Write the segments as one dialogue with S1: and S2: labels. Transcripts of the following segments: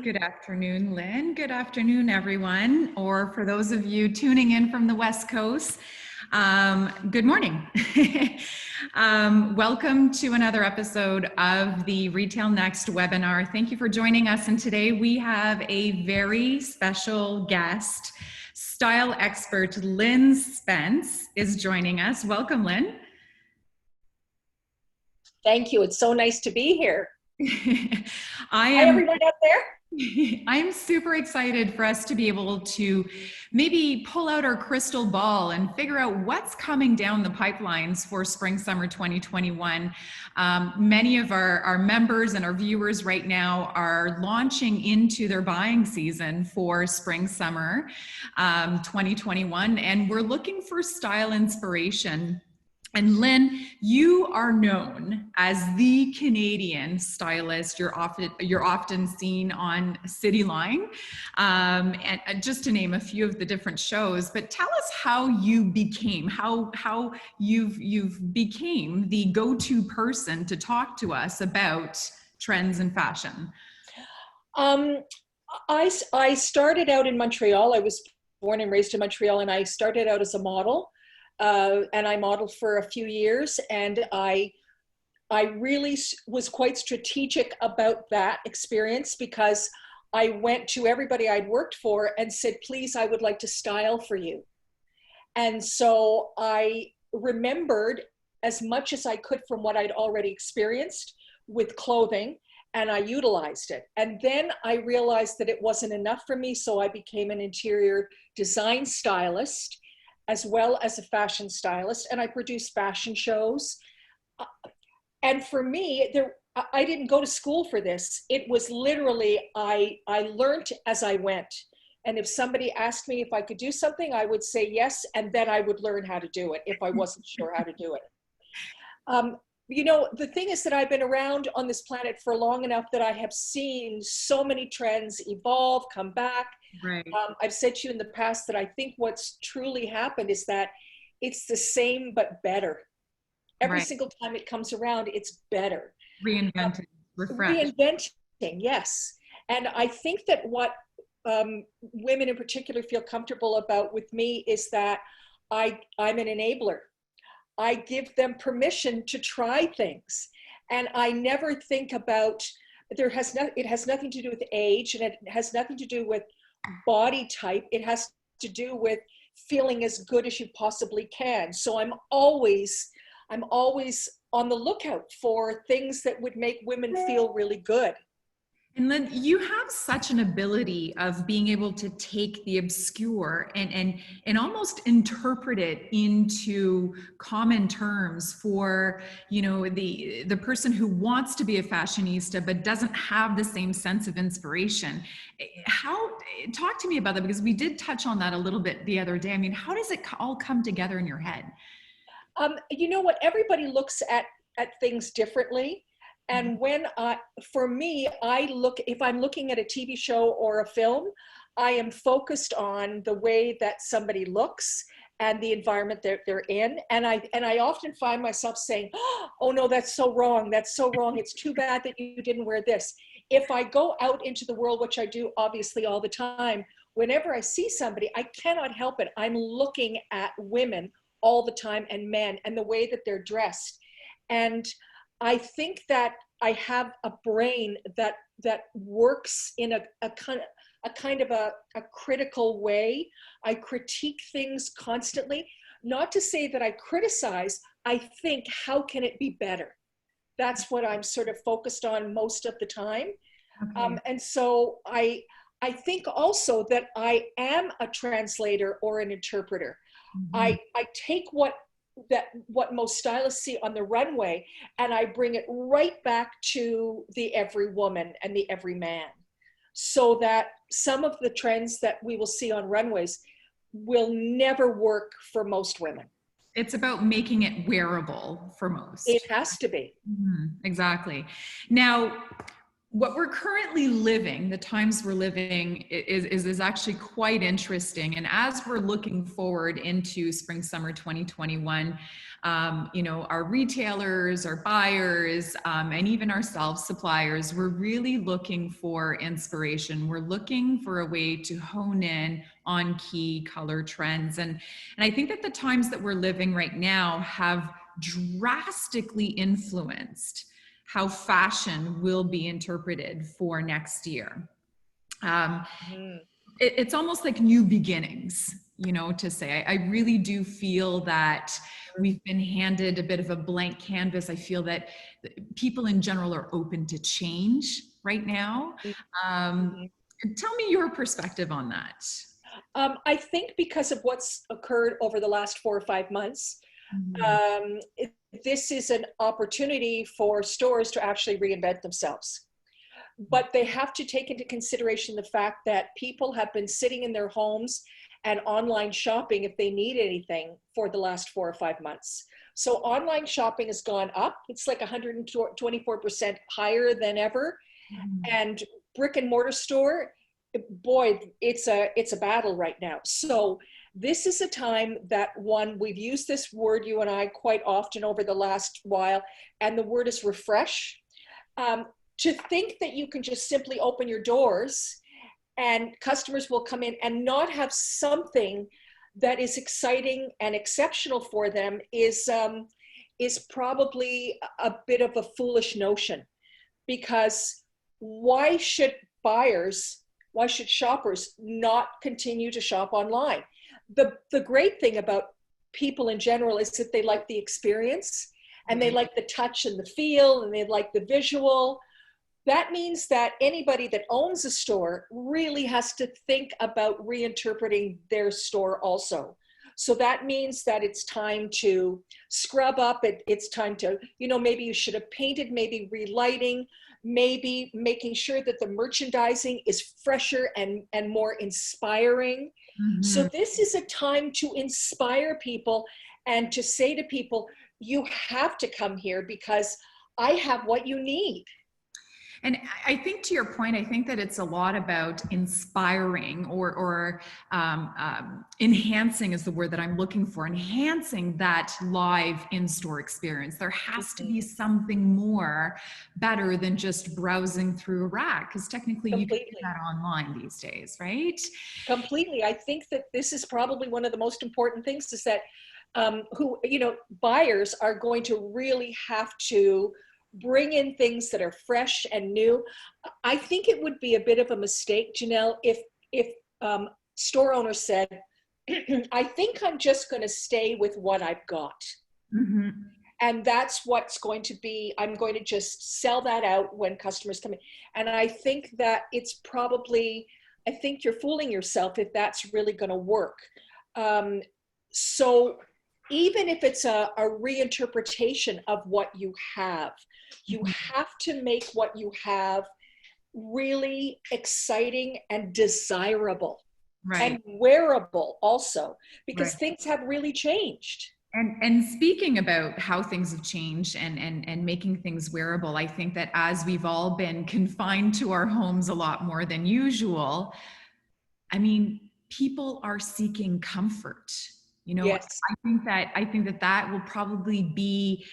S1: Good afternoon, Lynn. Good afternoon, everyone. Or for those of you tuning in from the West Coast, good morning. Welcome to another episode of the Retail Next webinar. Thank you for joining us. And today we have a very special guest. Style expert Lynn Spence is joining us. Welcome, Lynn.
S2: Thank you. It's so nice to be here.
S1: Hi,
S2: everyone out there.
S1: I'm super excited for us to be able to maybe pull out our crystal ball and figure out what's coming down the pipelines for spring summer 2021. Many of our members and our viewers right now are launching into their buying season for spring summer 2021, and we're looking for style inspiration. And Lynn, you are known as the Canadian stylist. You're often seen on Cityline, and just to name a few of the different shows. But tell us how you became, how you've became the go-to person to talk to us about trends and fashion.
S2: I started out in Montreal. I was born and raised in Montreal, and I started out as a model. And I modeled for a few years, and I really was quite strategic about that experience because I went to everybody I'd worked for and said, please, I would like to style for you. And so I remembered as much as I could from what I'd already experienced with clothing, and I utilized it. And then I realized that it wasn't enough for me, so I became an interior design stylist as well as a fashion stylist, and I produce fashion shows. And for me, I didn't go to school for this. It was literally, I learned as I went. And if somebody asked me if I could do something, I would say yes, and then I would learn how to do it if I wasn't sure how to do it. You know, the thing is that I've been around on this planet for long enough that I have seen so many trends evolve, come back.
S1: Right.
S2: I've said to you in the past that I think what's truly happened is that it's the same but better. Every single time it comes around, it's better.
S1: Reinvented, refreshed.
S2: Reinventing, yes. And I think that what women in particular feel comfortable about with me is that I'm an enabler. I give them permission to try things. And I never think about, it has nothing to do with age, and it has nothing to do with body type. It has to do with feeling as good as you possibly can. So I'm always on the lookout for things that would make women feel really good.
S1: And Lynn, you have such an ability of being able to take the obscure and almost interpret it into common terms for, you know, the person who wants to be a fashionista but doesn't have the same sense of inspiration. Talk to me about that, because we did touch on that a little bit the other day. I mean, how does it all come together in your head?
S2: You know what? Everybody looks at things differently. And for me, if I'm looking at a TV show or a film, I am focused on the way that somebody looks and the environment they're in. And I often find myself saying, oh no, that's so wrong. That's so wrong. It's too bad that you didn't wear this. If I go out into the world, which I do obviously all the time, whenever I see somebody, I cannot help it. I'm looking at women all the time, and men, and the way that they're dressed. And I think that I have a brain that works in a kind of a critical way. I critique things constantly. Not to say that I criticize, I think, how can it be better? That's what I'm sort of focused on most of the time. Okay. And so I think also that I am a translator or an interpreter. Mm-hmm. I take what most stylists see on the runway, and I bring it right back to the every woman and the every man, so that some of the trends that we will see on runways will never work for most women.
S1: It's about making it wearable for most.
S2: It has to be.
S1: Mm-hmm. Exactly. Now, what we're currently living, the times we're living, is actually quite interesting. And as we're looking forward into spring, summer 2021, you know, our retailers, our buyers, and even ourselves, suppliers, we're really looking for inspiration. We're looking for a way to hone in on key color trends. And I think that the times that we're living right now have drastically influenced how fashion will be interpreted for next year. It's almost like new beginnings, you know, to say. I really do feel that we've been handed a bit of a blank canvas. I feel that people in general are open to change right now. Tell me your perspective on that.
S2: I think because of what's occurred over the last 4 or 5 months, this is an opportunity for stores to actually reinvent themselves. But they have to take into consideration the fact that people have been sitting in their homes and online shopping if they need anything for the last 4 or 5 months. So online shopping has gone up. It's like 124% higher than ever. And brick and mortar store, boy, it's a battle right now. So this is a time that we've used this word, you and I, quite often over the last while, and the word is refresh. To think that you can just simply open your doors and customers will come in and not have something that is exciting and exceptional for them is probably a bit of a foolish notion. Because why should shoppers not continue to shop online? The great thing about people in general is that they like the experience and they like the touch and the feel and they like the visual. That means that anybody that owns a store really has to think about reinterpreting their store also. So that means that it's time to scrub up. It's time to, you know, maybe you should have painted, maybe relighting, maybe making sure that the merchandising is fresher and more inspiring. So this is a time to inspire people and to say to people, you have to come here because I have what you need.
S1: And I think, to your point, I think that it's a lot about inspiring or enhancing is the word that I'm looking for, enhancing that live in-store experience. There has to be something more better than just browsing through a rack, because technically you can do that online these days, right?
S2: Completely. I think that this is probably one of the most important things is that buyers are going to really have to bring in things that are fresh and new. I think it would be a bit of a mistake, Janelle, if store owners said, I think I'm just going to stay with what I've got. And that's what's going to be, I'm going to just sell that out when customers come in. And I think that it's probably, I think you're fooling yourself if that's really going to work. So even if it's a reinterpretation of what you have, you have to make what you have really exciting and desirable, and wearable also, because things have really changed.
S1: And speaking about how things have changed and making things wearable, I think that as we've all been confined to our homes a lot more than usual, I mean, people are seeking comfort. You know,
S2: yes.
S1: I think that will probably be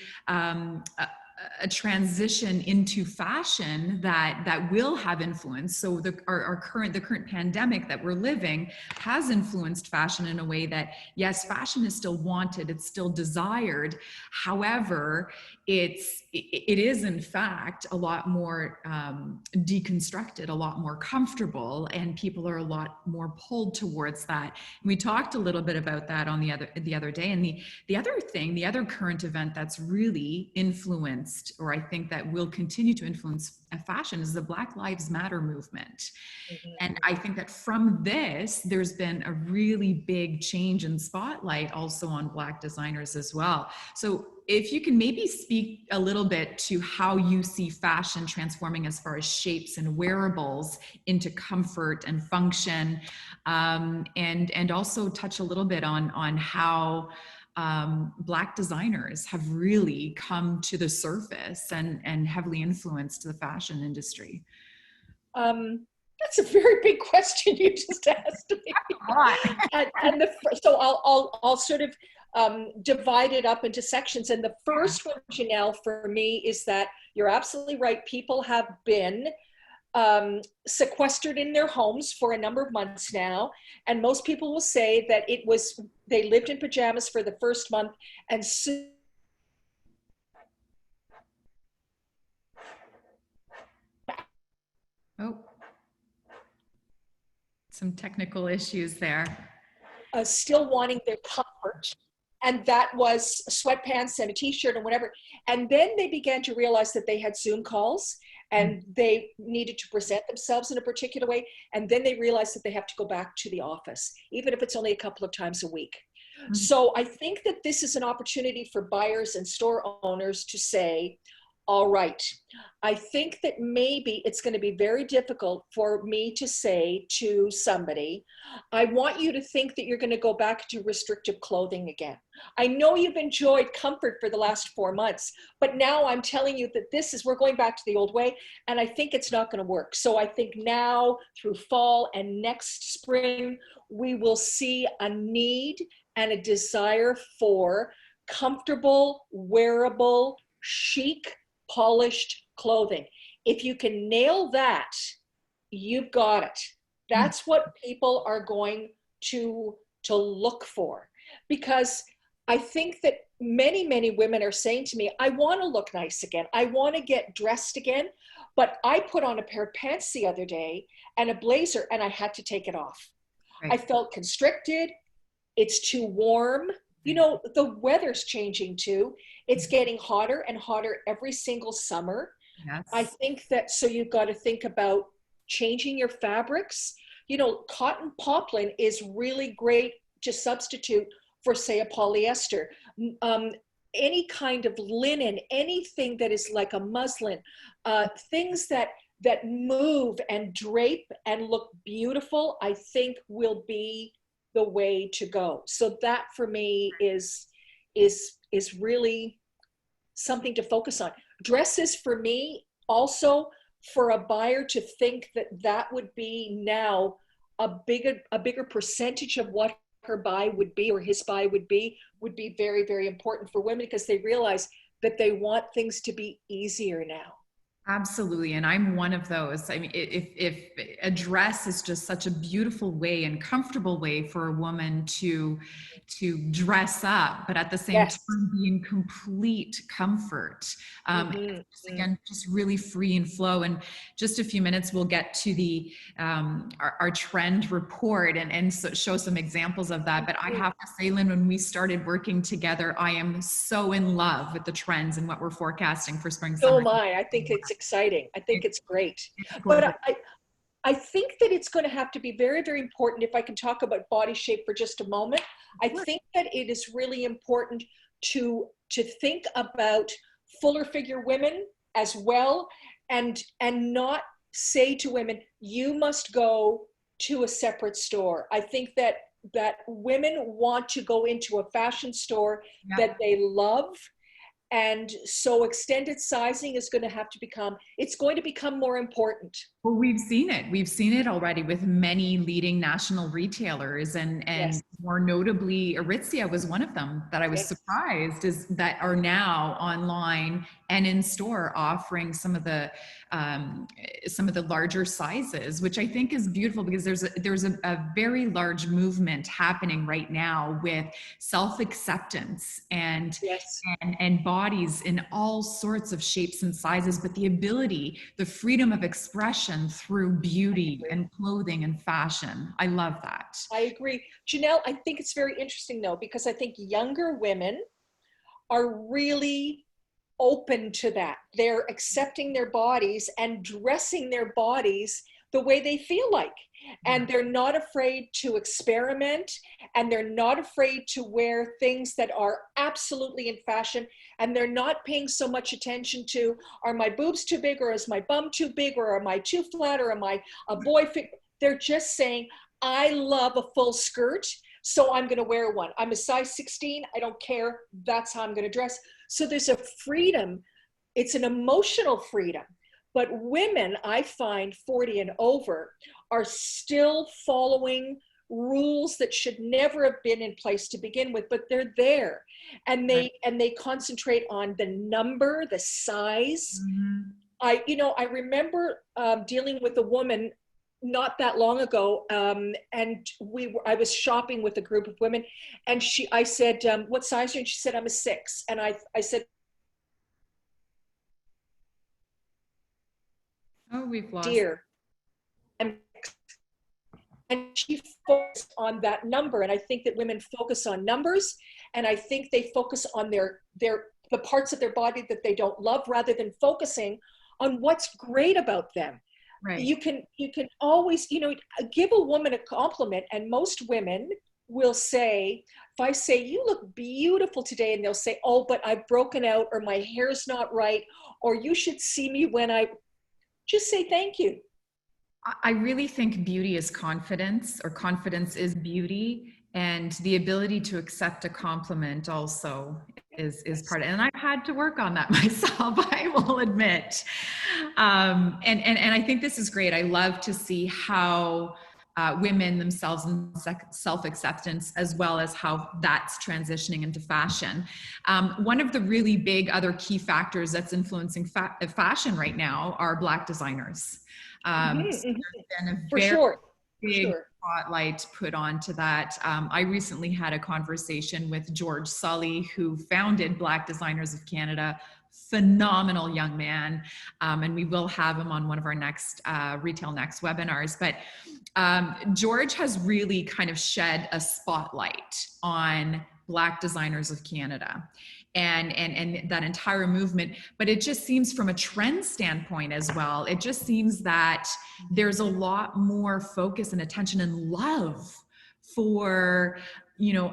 S1: a transition into fashion that will have influence. So the current pandemic that we're living has influenced fashion in a way that, yes, fashion is still wanted, it's still desired. However, it is in fact a lot more deconstructed, a lot more comfortable, and people are a lot more pulled towards that. And we talked a little bit about that on the other day. And the other current event that's really influenced, or I think that will continue to influence fashion, is the Black Lives Matter movement. And I think that from this, there's been a really big change in spotlight also on Black designers as well. So if you can maybe speak a little bit to how you see fashion transforming as far as shapes and wearables into comfort and function, and also touch a little bit on how Black designers have really come to the surface and heavily influenced the fashion industry.
S2: That's a very big question you just asked me. So I'll sort of divided up into sections. And the first one, Janelle, for me is that you're absolutely right. People have been sequestered in their homes for a number of months now. And most people will say that they lived in pajamas for the first month and soon.
S1: Oh, some technical issues there.
S2: Still wanting their comfort. And that was sweatpants and a t-shirt and whatever. And then they began to realize that they had Zoom calls and they needed to present themselves in a particular way. And then they realized that they have to go back to the office, even if it's only a couple of times a week. So I think that this is an opportunity for buyers and store owners to say, all right, I think that maybe it's going to be very difficult for me to say to somebody, I want you to think that you're going to go back to restrictive clothing again. I know you've enjoyed comfort for the last 4 months, but now I'm telling you that we're going back to the old way, and I think it's not going to work. So I think now through fall and next spring, we will see a need and a desire for comfortable, wearable, chic, polished clothing. If you can nail that, you've got it. That's what people are going to look for. Because I think that many, many women are saying to me, I want to look nice again. I want to get dressed again. But I put on a pair of pants the other day and a blazer and I had to take it off.
S1: Right.
S2: I felt constricted. It's too warm. You know, the weather's changing too. It's getting hotter and hotter every single summer.
S1: Yes.
S2: I think that, so you've got to think about changing your fabrics. You know, cotton poplin is really great to substitute for, say, a polyester. Any kind of linen, anything that is like a muslin, things that move and drape and look beautiful, I think will be the way to go. So that for me is really something to focus on. Dresses for me also, for a buyer to think that would be now a bigger percentage of what her buy would be or his buy would be very, very important for women, because they realize that they want things to be easier now.
S1: Absolutely. And I'm one of those. I mean, if a dress is just such a beautiful way and comfortable way for a woman to dress up, but at the same time be in complete comfort. Again, just really free and flow. And just a few minutes, we'll get to the our trend report and so show some examples of that. But I have to say, Lynn, when we started working together, I am so in love with the trends and what we're forecasting for spring, summer.
S2: So am I. I think it's exciting. I think it's great. But I think that it's going to have to be very, very important. If I can talk about body shape for just a moment, I think that it is really important to think about fuller figure women as well, and not say to women, you must go to a separate store. I think that women want to go into a fashion store that they love. And so extended sizing is going to have to become more important.
S1: Well, we've seen it already with many leading national retailers, and more notably, Aritzia was one of them that I was surprised is that are now online and in store offering some of the larger sizes, which I think is beautiful, because there's a very large movement happening right now with self-acceptance and bodies in all sorts of shapes and sizes, but the freedom of expression through beauty and clothing and fashion. I love that.
S2: I agree. Janelle, I think it's very interesting though, because I think younger women are really open to that. They're accepting their bodies and dressing their bodies the way they feel like. And they're not afraid to experiment, and they're not afraid to wear things that are absolutely in fashion, and they're not paying so much attention to, are my boobs too big, or is my bum too big, or am I too flat, or am I a boy fit? They're just saying, I love a full skirt, so I'm going to wear one. I'm a size 16. I don't care. That's how I'm going to dress. So there's a freedom. It's an emotional freedom. But women, I find 40 and over, are still following rules that should never have been in place to begin with, but they're there. And they concentrate on the number, the size.
S1: Mhm.
S2: I remember dealing with a woman not that long ago, and I was shopping with a group of women, and I said, "What size are you?" And she said, "I'm a 6." And I said,
S1: Oh, we've lost.
S2: "Dear," and she focused on that number. And I think that women focus on numbers, and I think they focus on the parts of their body that they don't love, rather than focusing on what's great about them.
S1: Right.
S2: You can always, give a woman a compliment, and most women will say, if I say, "You look beautiful today," and they'll say, "Oh, but I've broken out," or "My hair's not right," or "You should see me when I," just say thank you.
S1: I really think beauty is confidence, or confidence is beauty, and the ability to accept a compliment also is part of it. And I've had to work on that myself, I will admit. And I think this is great. I love to see how women themselves and self-acceptance, as well as how that's transitioning into fashion. One of the really big other key factors that's influencing fashion right now are Black designers. So there's been a
S2: For
S1: very
S2: sure.
S1: big spotlight put onto that. I recently had a conversation with George Sully, who founded Black Designers of Canada. Phenomenal young man, and we will have him on one of our next Retail Next webinars. But George has really kind of shed a spotlight on Black Designers of Canada and that entire movement. But it just seems, from a trend standpoint as well, it just seems that there's a lot more focus and attention and love for,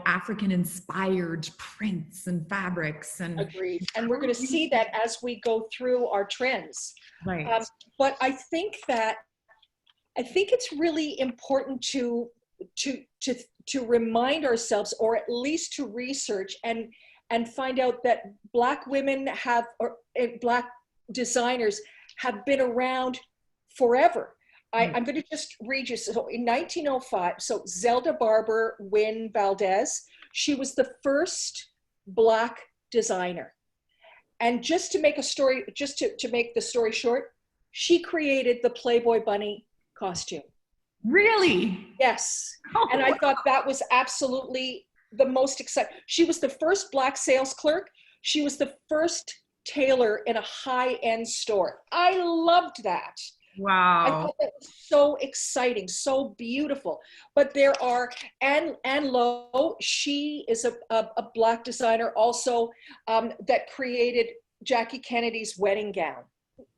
S1: African inspired prints and fabrics. And
S2: Agreed. And we're going to see that as we go through our trends.
S1: Right.
S2: But I think it's really important to remind ourselves, or at least to research and find out that Black women Black designers have been around forever. I'm going to just read you. So in 1905, so Zelda Barber Wynne Valdez, she was the first Black designer. And just to make the story short, she created the Playboy bunny costume.
S1: Really?
S2: Yes.
S1: Oh,
S2: and I thought that was absolutely the most exciting. She was the first Black sales clerk. She was the first tailor in a high-end store. I loved that.
S1: wow.
S2: I thought that was so exciting, so beautiful. But there are, Anne Lowe, she is a Black designer also, that created Jackie Kennedy's wedding gown.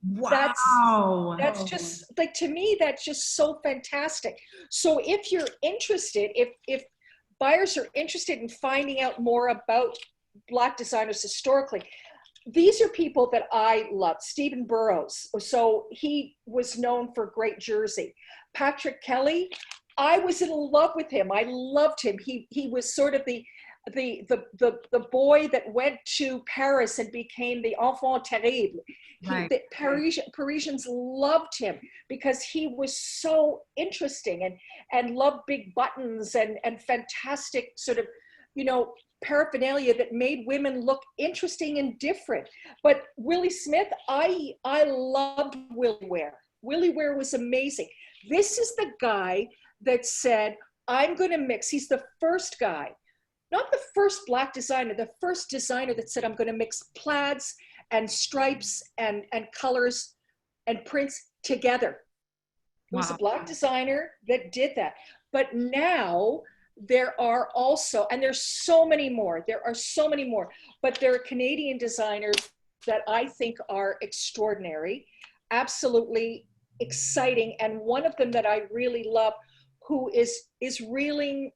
S1: Wow.
S2: That's just, like, to me, that's just so fantastic. So if you're interested, if buyers are interested in finding out more about Black designers historically, these are people that I love. Stephen Burrows, so he was known for Great Jersey. Patrick Kelly, I was in love with him. I loved him. He was sort of the boy that went to Paris and became the enfant terrible.
S1: Right.
S2: The Parisians loved him because he was so interesting and loved big buttons and fantastic sort of, paraphernalia that made women look interesting and different. But Willie Smith, I loved Willie Ware. Willie Ware was amazing. This is the guy that said, I'm going to mix. He's the first guy, not the first Black designer, the first designer that said, I'm going to mix plaids and stripes and colors and prints together. It was a Black designer that did that. But now there are also, and there's so many more, but there are Canadian designers that I think are extraordinary, absolutely exciting. And one of them that I really love, who is really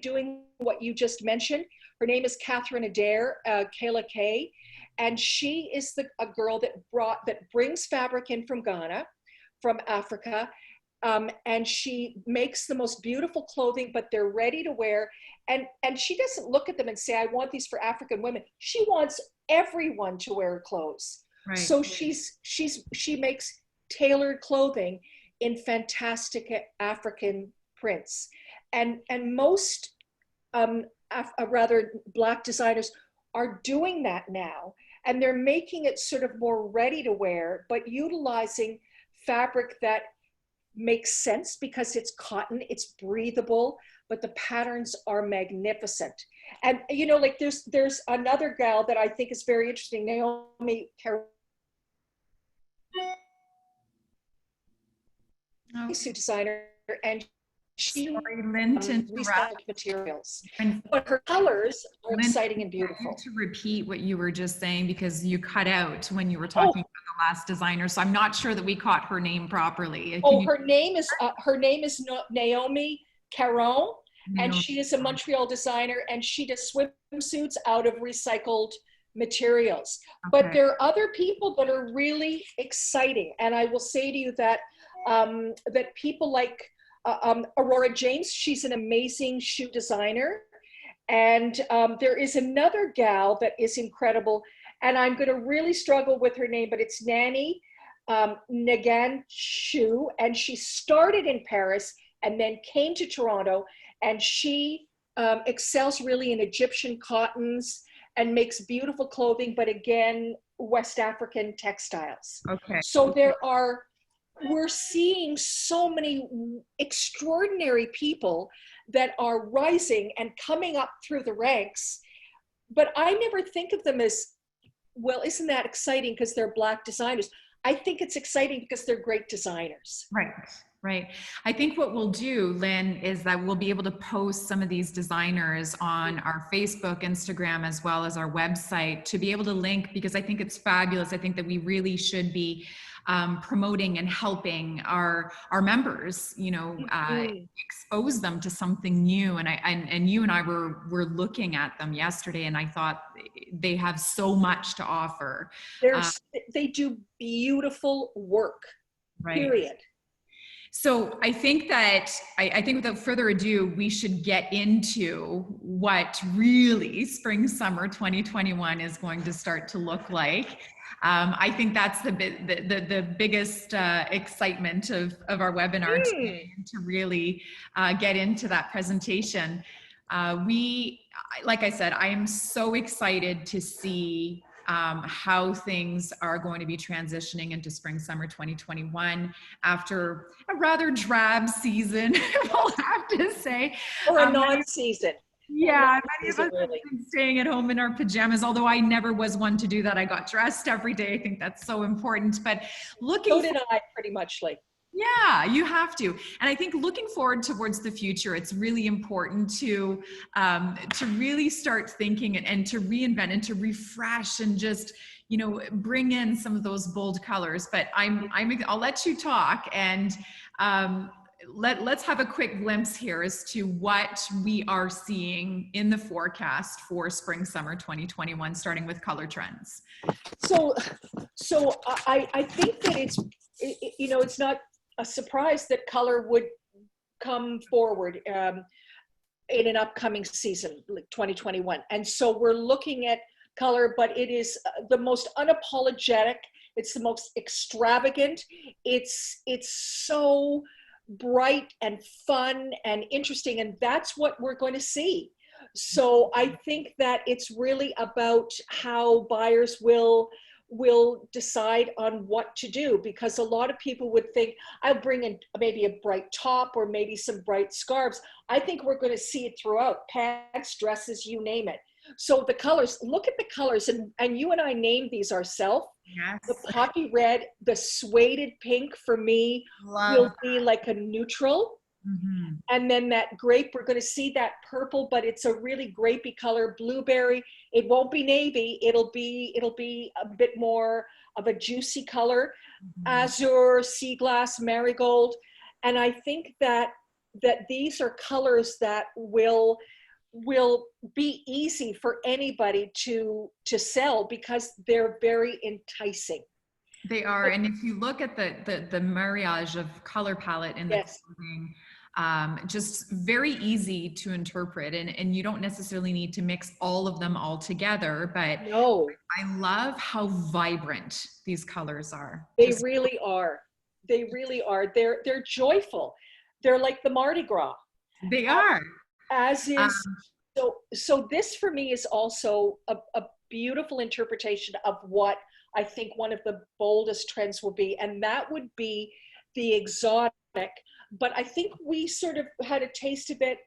S2: doing what you just mentioned. Her name is Catherine Adair, Kayla Kay, and she is a girl that brings fabric in from Ghana, from Africa, and she makes the most beautiful clothing, but they're ready to wear. And she doesn't look at them and say, I want these for African women. She wants everyone to wear clothes. Right. So she makes tailored clothing in fantastic African prints. And most rather Black designers are doing that now, and they're making it sort of more ready to wear, but utilizing fabric that makes sense because it's cotton, it's breathable, but the patterns are magnificent. And you know, like there's another gal that I think is very interesting, Naomi Caron,
S1: Oh,
S2: suit designer, and she
S1: sorry, Lynn, to interrupt.
S2: recycled materials,
S1: And
S2: but her colors are
S1: Lynn,
S2: exciting and
S1: I need
S2: beautiful.
S1: to repeat what you were just saying because you cut out when you were
S2: Oh,
S1: talking about the last designer. So I'm not sure that we caught her name properly. Can
S2: oh,
S1: you?
S2: her name is Naomi Caron, and
S1: Naomi?
S2: she is a Montreal designer, and she does swimsuits out of recycled materials. But
S1: Okay.
S2: there are other people that are really exciting, and I will say to you that that people like Aurora James, she's an amazing shoe designer, and there is another gal that is incredible, and I'm going to really struggle with her name, but it's Nanny Nagan Shu, and she started in Paris and then came to Toronto, and she excels really in Egyptian cottons and makes beautiful clothing, but again, West African textiles.
S1: Okay.
S2: So we're seeing so many extraordinary people that are rising and coming up through the ranks, but I never think of them as, well, isn't that exciting because they're Black designers? I think it's exciting because they're great designers.
S1: Right, right. I think what we'll do, Lynn, is that we'll be able to post some of these designers on our Facebook, Instagram, as well as our website to be able to link, because I think it's fabulous. I think that we really should be promoting and helping our members, you know, expose them to something new. And you and I were looking at them yesterday, and I thought they have so much to offer.
S2: They do beautiful work,
S1: Right.
S2: period.
S1: So I think that, I think without further ado, we should get into what really spring, summer 2021 is going to start to look like. I think that's the biggest excitement of our webinar today, to really get into that presentation. Like I said, I am so excited to see how things are going to be transitioning into spring, summer 2021 after a rather drab season, we'll have to say.
S2: Or a non-season.
S1: Yeah, many of us have been staying at home in our pajamas, although I never was one to do that. I got dressed every day. I think that's so important. But
S2: so did I, pretty much. Like,
S1: yeah, you have to. And I think looking forward towards the future, it's really important to really start thinking and to reinvent and to refresh and just, you know, bring in some of those bold colors. But I'll let you talk, and let's have a quick glimpse here as to what we are seeing in the forecast for spring, summer 2021, starting with color trends.
S2: So I think that you know, it's not a surprise that color would come forward in an upcoming season, like 2021. And so we're looking at color, but it is the most unapologetic. It's the most extravagant. It's so bright and fun and interesting, and that's what we're going to see. So I think that it's really about how buyers will decide on what to do, because a lot of people would think, I'll bring in maybe a bright top or maybe some bright scarves. I think we're going to see it throughout: pants, dresses, you name it. So the colors, look at the colors, and you and I named these ourselves.
S1: Yes.
S2: The poppy red, the suede pink for me will be like a neutral. Mm-hmm. And then that grape, we're going to see that purple, but it's a really grapey color. Blueberry, it won't be navy. It'll be a bit more of a juicy color. Mm-hmm. Azure, sea glass, marigold. And I think that these are colors that will be easy for anybody to sell because they're very enticing.
S1: They are. And if you look at the marriage of color palette in the clothing, just very easy to interpret, and you don't necessarily need to mix all of them all together, but
S2: no,
S1: I love how vibrant these colors are.
S2: They really are. They're joyful. They're like the Mardi Gras.
S1: They are.
S2: as
S1: Um,
S2: is, so this for me is also a beautiful interpretation of what I think one of the boldest trends will be, and that would be the exotic. But I think we sort of had a taste of it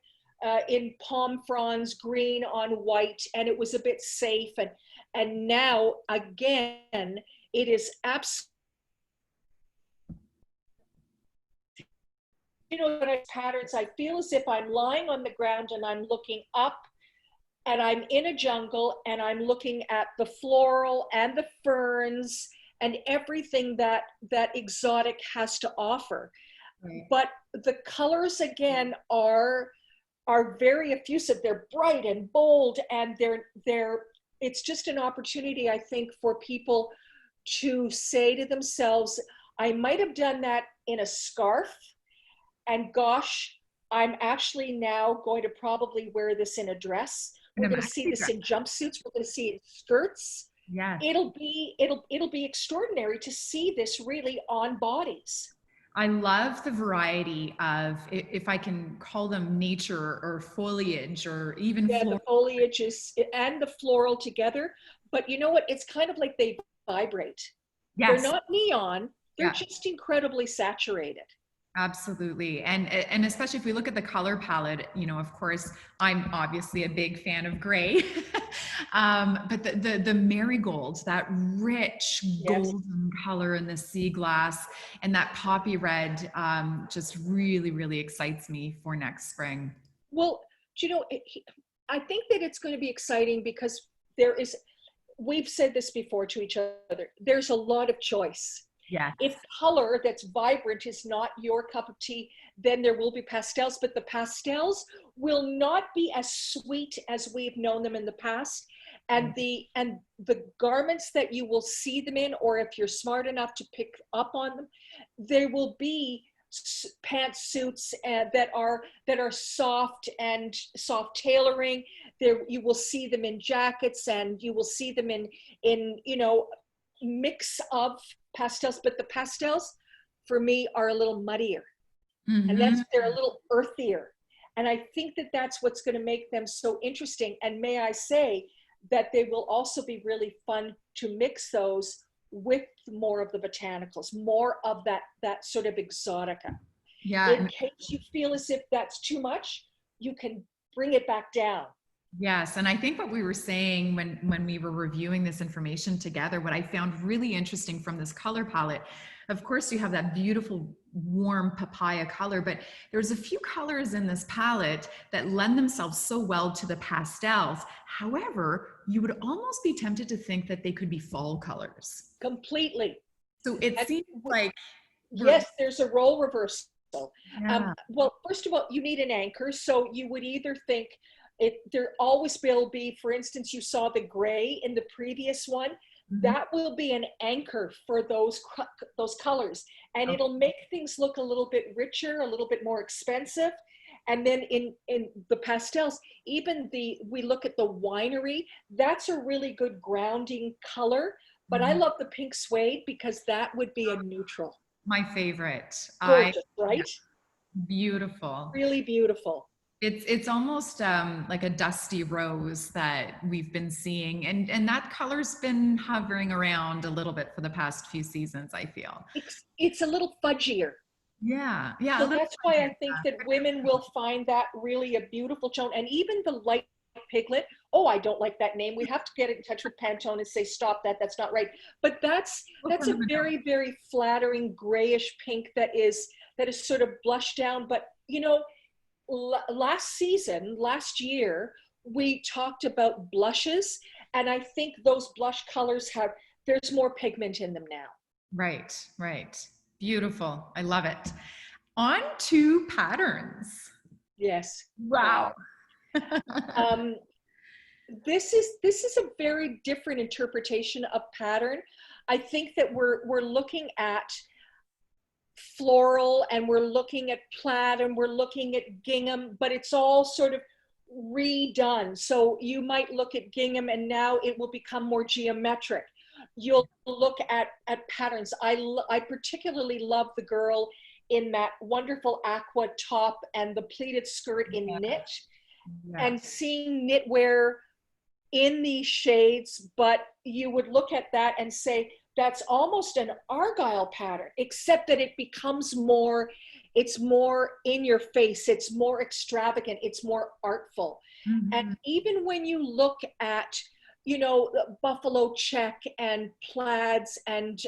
S2: in palm fronds, green on white, and it was a bit safe. And now again, it is absolutely, you know, patterns. I feel as if I'm lying on the ground and I'm looking up, and I'm in a jungle and I'm looking at the floral and the ferns and everything that exotic has to offer.
S1: right.
S2: But the colors again are very effusive. They're bright and bold, and they're it's just an opportunity, I think, for people to say to themselves, I might have done that in a scarf, and gosh, I'm actually now going to probably wear this in a dress.
S1: And
S2: We're
S1: a
S2: going to see
S1: maxi
S2: this
S1: dress.
S2: in jumpsuits. We're going to see it in skirts.
S1: Yes.
S2: It'll be extraordinary to see this really on bodies.
S1: I love the variety of, if I can call them nature or foliage or even
S2: Yeah, the
S1: floral.
S2: foliage is and the floral together. But you know what? It's kind of like they vibrate. They're
S1: Yes.
S2: not neon. They're
S1: Yeah.
S2: just incredibly saturated.
S1: Absolutely. And especially if we look at the color palette, you know, of course, I'm obviously a big fan of gray. But the marigold, that rich
S2: Yes.
S1: golden color in the sea glass, and that poppy red, just really, really excites me for next spring.
S2: Well, you know, I think that it's going to be exciting because there is, we've said this before to each other, there's a lot of choice.
S1: Yeah.
S2: If color that's vibrant is not your cup of tea, then there will be pastels, but the pastels will not be as sweet as we've known them in the past. And the garments that you will see them in, or if you're smart enough to pick up on them, they will be pantsuits that are soft and soft tailoring. There you will see them in jackets, and you will see them in mix of pastels, but the pastels for me are a little muddier, and
S1: Hmm.
S2: they're a little earthier, and I think that that's what's going to make them so interesting. And may I say that they will also be really fun to mix those with more of the botanicals, more of that sort of exotica. In
S1: Yeah.
S2: case you feel as if that's too much, you can bring it back down.
S1: Yes, and I think what we were saying when we were reviewing this information together, what I found really interesting from this color palette, of course, you have that beautiful warm papaya color, but there's a few colors in this palette that lend themselves so well to the pastels. However, you would almost be tempted to think that they could be fall colors.
S2: Completely.
S1: So it
S2: And
S1: seems like we're,
S2: yes, there's a role reversal.
S1: yeah.
S2: Well, first of all, you need an anchor. So you would either think there always will be, for instance, you saw the gray in the previous one.
S1: Mhm.
S2: That will be an anchor for those colors, and
S1: Oh,
S2: it'll make things look a little bit richer, a little bit more expensive. And then in the pastels, even we look at the winery, that's a really good grounding color. But I
S1: mhm.
S2: love the pink suede because that would be a neutral.
S1: My favorite.
S2: Gorgeous,
S1: Yeah,
S2: right?
S1: beautiful.
S2: Really beautiful.
S1: It's almost like a dusty rose that we've been seeing, and that color's been hovering around a little bit for the past few seasons, I feel.
S2: It's a little fudgier.
S1: Yeah, yeah, a
S2: So
S1: little
S2: that's why
S1: bit.
S2: I think that women will find that really a beautiful tone. And even the light piglet, oh, I don't like that name. We have to get in touch with Pantone and say, stop that, that's not right. But
S1: We'll
S2: that's
S1: send
S2: a
S1: them a note.
S2: very, very flattering grayish pink that is sort of blushed down. But you know, last year, we talked about blushes, and I think those blush colors there's more pigment in them now.
S1: Right, right. Beautiful. I love it. On to patterns.
S2: Yes.
S1: Wow.
S2: Wow. Um, this is a very different interpretation of pattern. I think that we're looking at floral, and we're looking at plaid, and we're looking at gingham, but it's all sort of redone. So you might look at gingham and now it will become more geometric. You'll look at patterns. I particularly love the girl in that wonderful aqua top and the pleated skirt in knit,
S1: Yeah.
S2: and seeing knitwear in these shades, but you would look at that and say, that's almost an argyle pattern, except that it becomes more, it's more in your face, it's more extravagant, it's more artful. And
S1: Mm-hmm.
S2: even when you look at, you know, buffalo check and plaids and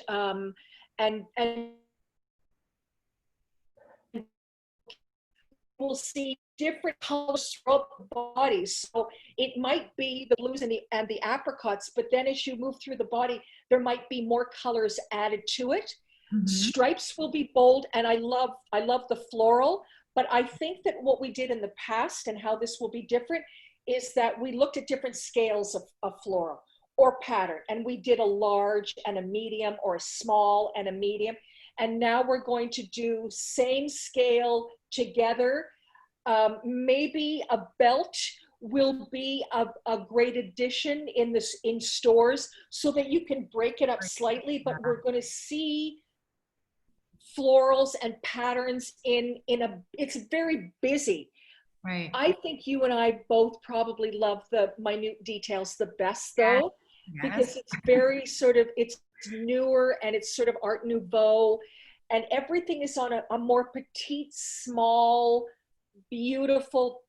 S2: will see different colors throughout the bodies. So it might be the blues and the apricots, but then as you move through the body, there might be more colors added to it.
S1: Mm-hmm.
S2: Stripes will be bold, and I love the floral. But I think that what we did in the past and how this will be different is that we looked at different scales of floral or pattern, and we did a large and a medium, or a small and a medium. And now we're going to do same scale together. Maybe a belt will be a great addition in stores, so that you can break it up slightly, but we're going to see florals and patterns in a, it's very busy.
S1: Right.
S2: I think you and I both probably love the minute details the best, though, because
S1: Yes.
S2: it's very sort of, it's newer and it's sort of Art Nouveau, and everything is on a more petite, small, beautiful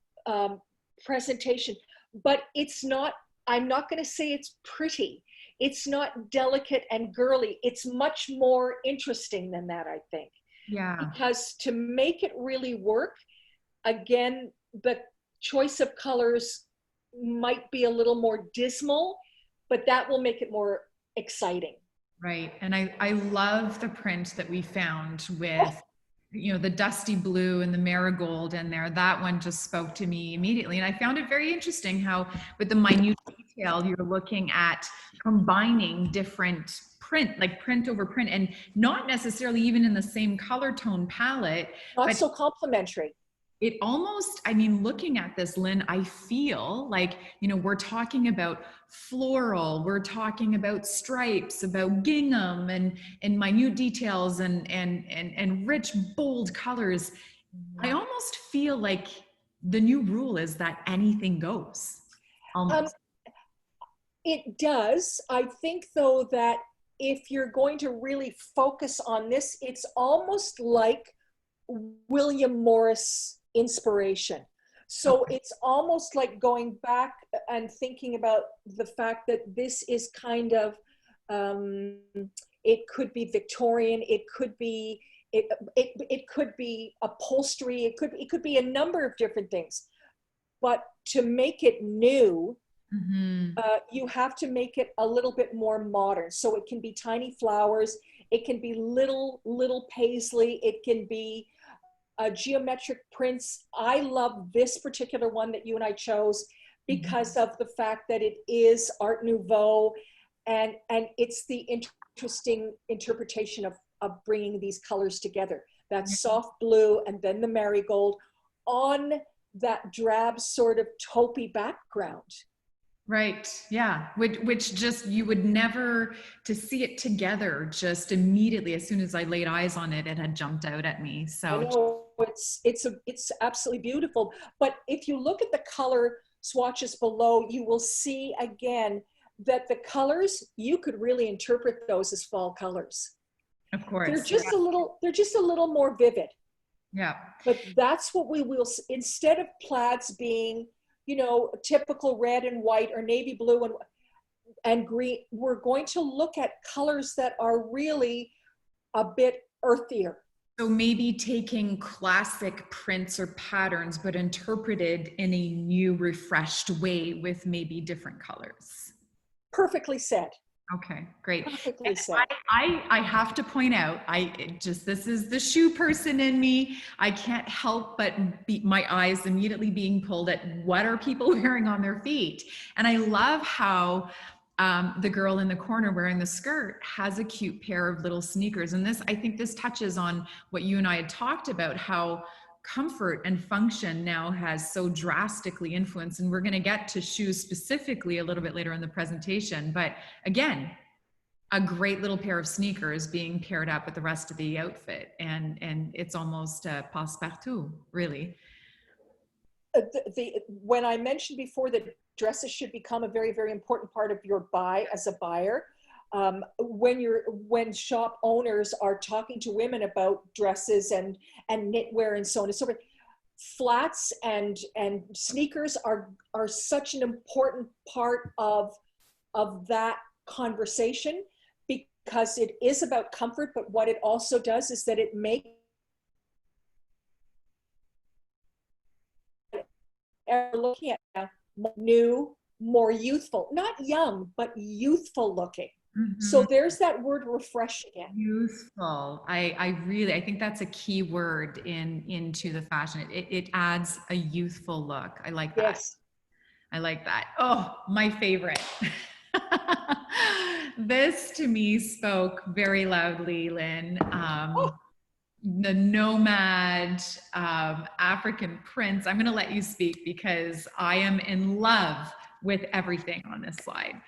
S2: presentation. But it's not, I'm not going to say it's pretty. It's not delicate and girly. It's much more interesting than that, I think.
S1: Yeah.
S2: Because to make it really work, again, the choice of colors might be a little more dismal, but that will make it more exciting.
S1: Right. And I love the print that we found with,
S2: Oh,
S1: you know, the dusty blue and the marigold in there. That one just spoke to me immediately. And I found it very interesting how with the minute detail, you're looking at combining different print, like print over print, and not necessarily even in the same color tone palette,
S2: not
S1: but
S2: so complimentary.
S1: it almost, I mean, looking at this, Lynn, I feel like, you know, we're talking about floral, we're talking about stripes, about gingham and minute details and rich, bold colors. I almost feel like the new rule is that anything goes.
S2: Um,
S1: Almost.
S2: it does. I think, though, that if you're going to really focus on this, it's almost like William Morris inspiration. So
S1: Okay.
S2: it's almost like going back and thinking about the fact that this is kind of, um, it could be Victorian, it could be, it could be upholstery, it could be a number of different things. But to make it new,
S1: Mm-hmm.
S2: you have to make it a little bit more modern. So it can be tiny flowers, it can be little paisley, it can be geometric prints. I love this particular one that you and I chose because of the fact that it is Art Nouveau, and it's the interesting interpretation of bringing these colors together. That soft blue and then the marigold on that drab sort of taupey background.
S1: Right. Yeah. Which just, you would never, to see it together just immediately, as soon as I laid eyes on it, it had jumped out at me.
S2: I
S1: So
S2: know it's absolutely beautiful. But if you look at the color swatches below, you will see again that the colors, you could really interpret those as fall colors.
S1: of
S2: They're
S1: course.
S2: just a little, they're just a little more vivid.
S1: Yeah.
S2: But that's what we will, instead of plaids being, you know, typical red and white or navy blue and green, we're going to look at colors that are really a bit earthier.
S1: So maybe taking classic prints or patterns, but interpreted in a new, refreshed way with maybe different colors.
S2: Perfectly said.
S1: Okay, great.
S2: Perfectly
S1: And
S2: said.
S1: I have to point out, this is the shoe person in me. I can't help but be, my eyes immediately being pulled at what are people wearing on their feet. And I love how the girl in the corner wearing the skirt has a cute pair of little sneakers. And this, I think this touches on what you and I had talked about, how comfort and function now has so drastically influenced. And we're going to get to shoes specifically a little bit later in the presentation. But again, a great little pair of sneakers being paired up with the rest of the outfit, and it's almost passe-partout, really.
S2: When I mentioned before that dresses should become a very, very important part of your buy as a buyer, when shop owners are talking to women about dresses and knitwear and so on and so forth, flats and sneakers are such an important part of that conversation, because it is about comfort, but what it also does is that it makes looking at now new, more youthful, not young, but youthful looking.
S1: Mm-hmm.
S2: So there's that word refresh again.
S1: Youthful. I think that's a key word into the fashion. It adds a youthful look. I like that.
S2: Yes.
S1: I like that. Oh, my favorite. This to me spoke very loudly, Lynn. The nomad African prince. I'm going to let you speak because I am in love with everything on this slide.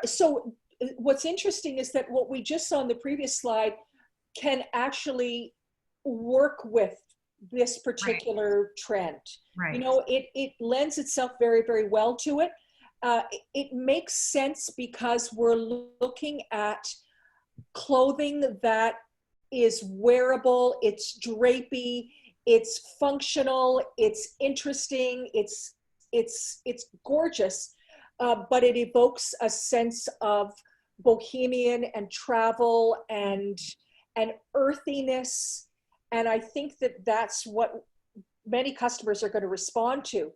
S2: So what's interesting is that what we just saw in the previous slide can actually work with this particular trend.
S1: Right.
S2: You know, it lends itself very, very well to it. It makes sense because we're looking at clothing that is wearable, it's drapey, it's functional, it's interesting, it's gorgeous, but it evokes a sense of bohemian and travel and earthiness. And I think that that's what many customers are going to respond to.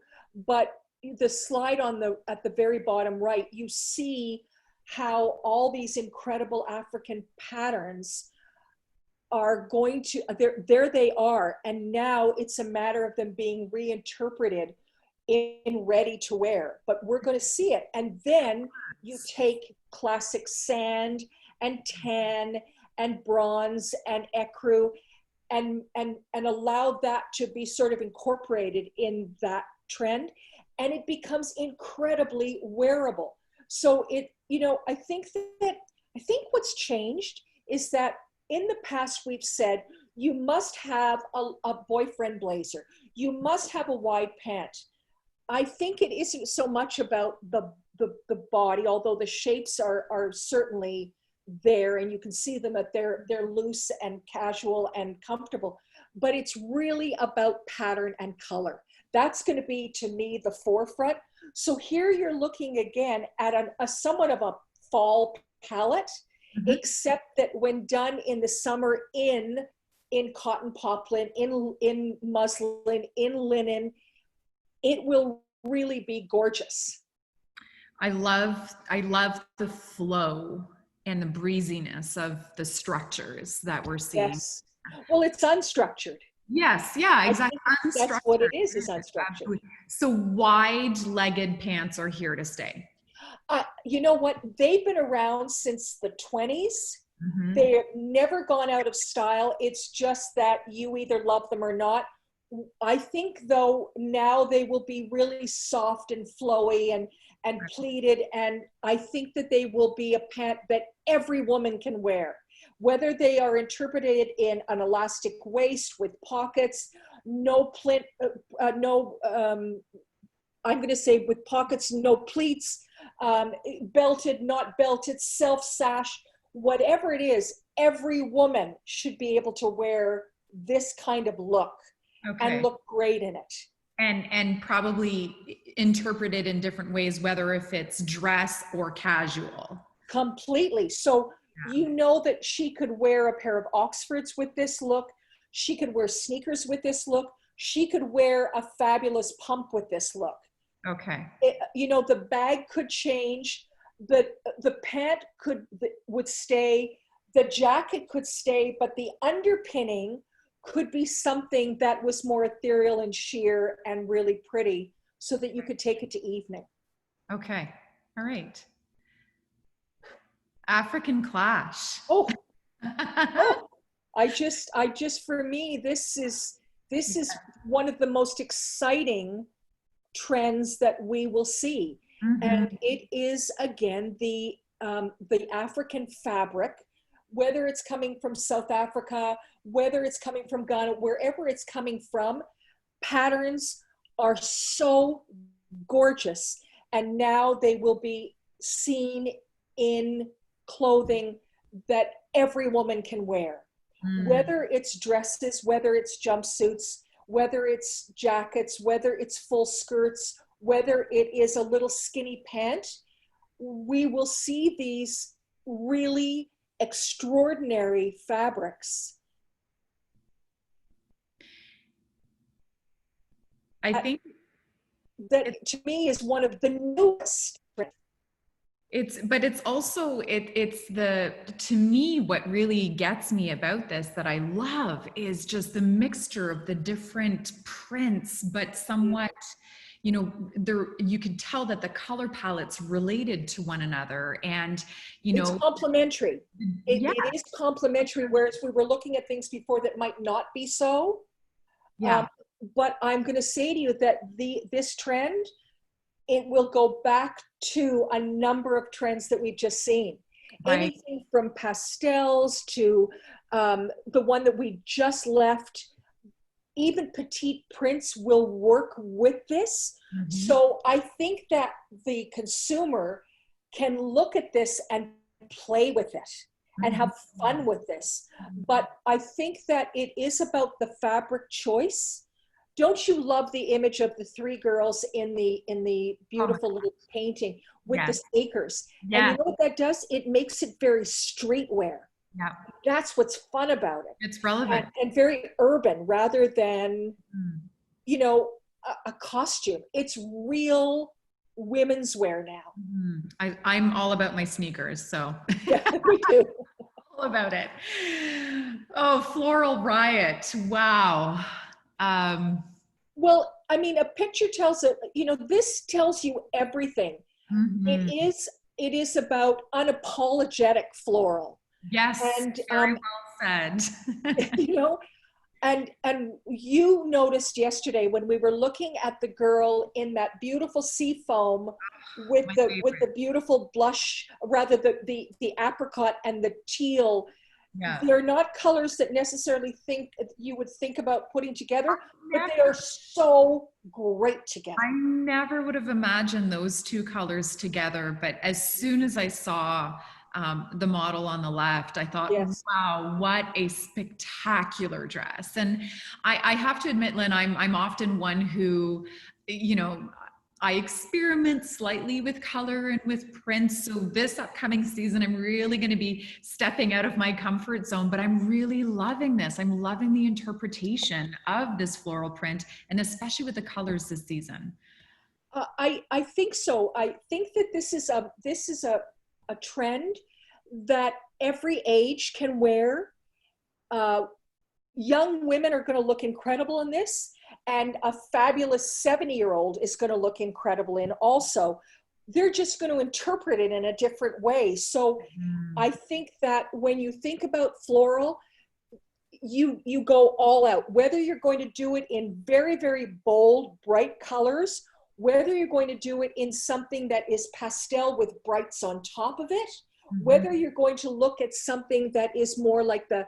S2: But the slide at the very bottom right, you see how all these incredible African patterns are going to, there they are. And now it's a matter of them being reinterpreted in ready to wear, but we're going to see it. And then you take classic sand and tan and bronze and ecru and allow that to be sort of incorporated in that trend, and it becomes incredibly wearable. So I think what's changed is that in the past we've said you must have a boyfriend blazer, you must have a wide pant. I think it isn't so much about the body, although the shapes are certainly there and you can see them at they're loose and casual and comfortable, but it's really about pattern and color. That's going to be, to me, the forefront. So here you're looking again at a somewhat of a fall palette, mm-hmm. except that when done in the summer in cotton poplin, in muslin, in linen, it will really be gorgeous.
S1: I love the flow and the breeziness of the structures that we're seeing.
S2: Yes. Well, it's unstructured.
S1: Yes, yeah, exactly.
S2: That's what it is unstructured.
S1: Absolutely. So wide-legged pants are here to stay.
S2: You know what? They've been around since the 20s. Mm-hmm. They've never gone out of style. It's just that you either love them or not. I think, though, now they will be really soft and flowy and pleated, and I think that they will be a pant that every woman can wear. Whether they are interpreted in an elastic waist with pockets, I'm going to say with pockets, no pleats, belted, not belted, self-sash, whatever it is, every woman should be able to wear this kind of look. Okay. And look great in it.
S1: And probably interpreted in different ways, whether if it's dress or casual.
S2: Completely. So you know that she could wear a pair of Oxfords with this look. She could wear sneakers with this look. She could wear a fabulous pump with this look.
S1: Okay.
S2: The bag could change. The pant would stay. The jacket could stay, but the underpinning could be something that was more ethereal and sheer and really pretty, so that you could take it to evening.
S1: Okay. All right. African clash.
S2: Oh, I just, for me, this is one of the most exciting trends that we will see. Mm-hmm. And it is, again, the the African fabric, whether it's coming from South Africa, whether it's coming from Ghana, wherever it's coming from, patterns are so gorgeous. And now they will be seen in clothing that every woman can wear. Whether it's dresses, whether it's jumpsuits, whether it's jackets, whether it's full skirts, whether it is a little skinny pant, we will see these really extraordinary fabrics.
S1: I think
S2: that to me is one of the newest.
S1: but it's also, it's the, to me, what really gets me about this that I love is just the mixture of the different prints, but somewhat, you know, there, you can tell that the color palettes related to one another, and, you know,
S2: it's complementary.
S1: Yeah.
S2: It is complementary, whereas we were looking at things before that might not be so.
S1: Yeah.
S2: But I'm going to say to you that this trend, it will go back to a number of trends that we've just seen.
S1: Right.
S2: Anything from pastels to the one that we just left, even petite prints will work with this.
S1: Mm-hmm.
S2: So I think that the consumer can look at this and play with it and have fun with this. But I think that it is about the fabric choice. Don't you love the image of the three girls in the beautiful little painting with the sneakers?
S1: Yeah.
S2: And you know what that does? It makes it very streetwear.
S1: Yeah.
S2: That's what's fun about it.
S1: It's relevant.
S2: And very urban rather than, you know, a costume. It's real women's wear now.
S1: I'm all about my sneakers, so.
S2: Yeah, me too.
S1: All about it. Oh, Floral Riot. Wow.
S2: Well, I mean, a picture tells it, you know, this tells you everything. It is about unapologetic floral.
S1: Yes,
S2: and
S1: very well said.
S2: You know, and you noticed yesterday when we were looking at the girl in that beautiful sea foam with the beautiful blush, rather the apricot and the teal.
S1: Yeah.
S2: They're not colors that necessarily you would think about putting together, but they are so great together.
S1: I never would have imagined those two colors together, but as soon as I saw the model on the left, I thought, wow, what a spectacular dress. And I have to admit, Lynn, I'm often one who, you know, I experiment slightly with color and with prints. So this upcoming season, I'm really going to be stepping out of my comfort zone, but I'm really loving this. I'm loving the interpretation of this floral print, and especially with the colors this season.
S2: I think so. I think that this is a trend that every age can wear. Young women are going to look incredible in this, and a fabulous 70-year-old is going to look incredible in also. They're just going to interpret it in a different way. So I think that when you think about floral, you go all out, whether you're going to do it in very, very bold, bright colors, whether you're going to do it in something that is pastel with brights on top of it, whether you're going to look at something that is more like that